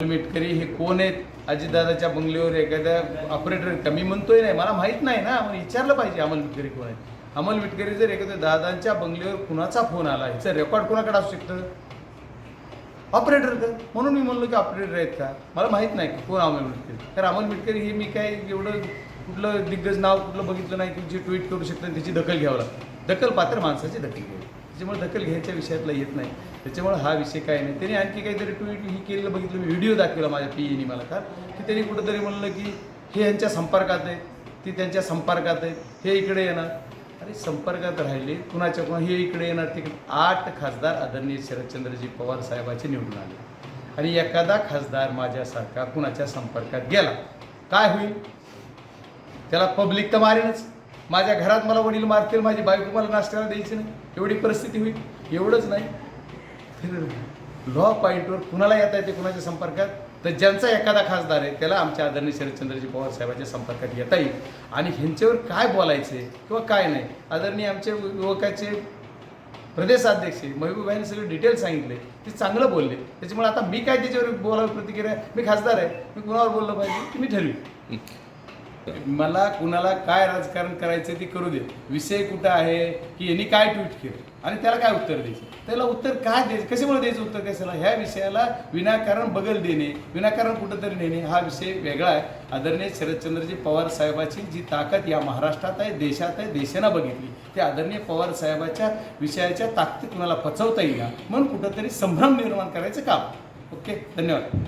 मेटकरी हे कोण आहेत? अजितदादाच्या बंगल्यावर एखाद्या ऑपरेटर कमी म्हणतोय नाही, मला माहीत नाही ना, मग विचारलं पाहिजे अमोल मिटकरी कोण आहे. अमोल मिटकरी जर एखाद्या दादांच्या बंगल्यावर कुणाचा फोन आला ह्याचं रेकॉर्ड कोणाकडे असू शकतं? ऑपरेटर का? म्हणून मी म्हणलो की ऑपरेटर आहेत का, मला माहीत नाही की कोण अमोल मिटकरी. तर अमोल मिटकरी हे मी काय एवढं कुठलं दिग्गज नाव कुठलं बघितलं नाही की जे ट्विट करू शकतं त्याची दखल घ्यावं लागतं. दखल पात्र माणसाची दखल घ्यावी, त्याच्यामुळे दखल घ्यायच्या विषयातला येत नाही. त्याच्यामुळे हा विषय काय नाही. त्यांनी आणखी काहीतरी ट्विट ही केलेलं बघितलं, मी व्हिडिओ दाखवला माझ्या पीएनी मला का, की त्यांनी कुठंतरी म्हणलं की हे यांच्या संपर्कात आहे, ती त्यांच्या संपर्कात आहे, हे इकडे येणार. अरे संपर्कात राहिले कुणाच्या कुणा, हे इकडे येणार तिकडे. 8 खासदार आदरणीय शरदचंद्रजी पवार साहेबाचे निवडून आले आणि एखादा खासदार माझ्यासारखा कुणाच्या संपर्कात गेला काय होईल? त्याला पब्लिक तर मारेनच. माझ्या घरात मला वडील मारतील, माझी बायको मला नाश्त्याला द्यायची नाही, एवढी परिस्थिती होईल. एवढंच नाही, लॉ पॉईंटवर कुणाला येता येते कुणाच्या संपर्कात? तर ज्यांचा एखादा खासदार आहे त्याला आमच्या आदरणीय शरदचंद्रजी पवार साहेबांच्या संपर्कात येता येईल. आणि ह्यांच्यावर काय बोलायचे किंवा काय नाही, आदरणीय आमचे युवकाचे प्रदेशाध्यक्ष महबूबाईंनी सगळे डिटेल सांगितले, ते चांगलं बोलले. त्याच्यामुळे आता मी काय त्याच्यावर बोलावं प्रतिक्रिया, मी खासदार आहे, मी कुणावर बोललं पाहिजे की मी ठरवी. मला कुणाला काय राजकारण करायचं ते करू दे. विषय कुठं आहे की यांनी काय ट्विट केलं आणि त्याला काय उत्तर द्यायचं, त्याला उत्तर काय द्यायचं, कशामुळे द्यायचं उत्तर कशाला, ह्या विषयाला विनाकारण बगल देणे, विनाकारण कुठंतरी नेणे हा विषय वेगळा आहे. आदरणीय शरदचंद्रजी पवार साहेबाची जी ताकद या महाराष्ट्रात आहे, देशात आहे, देशानं बघितली, ते आदरणीय पवार साहेबाच्या विषयाच्या ताकद कुणाला पचवता येईल म्हणून कुठंतरी संभ्रम निर्माण करायचं काम. ओके, धन्यवाद.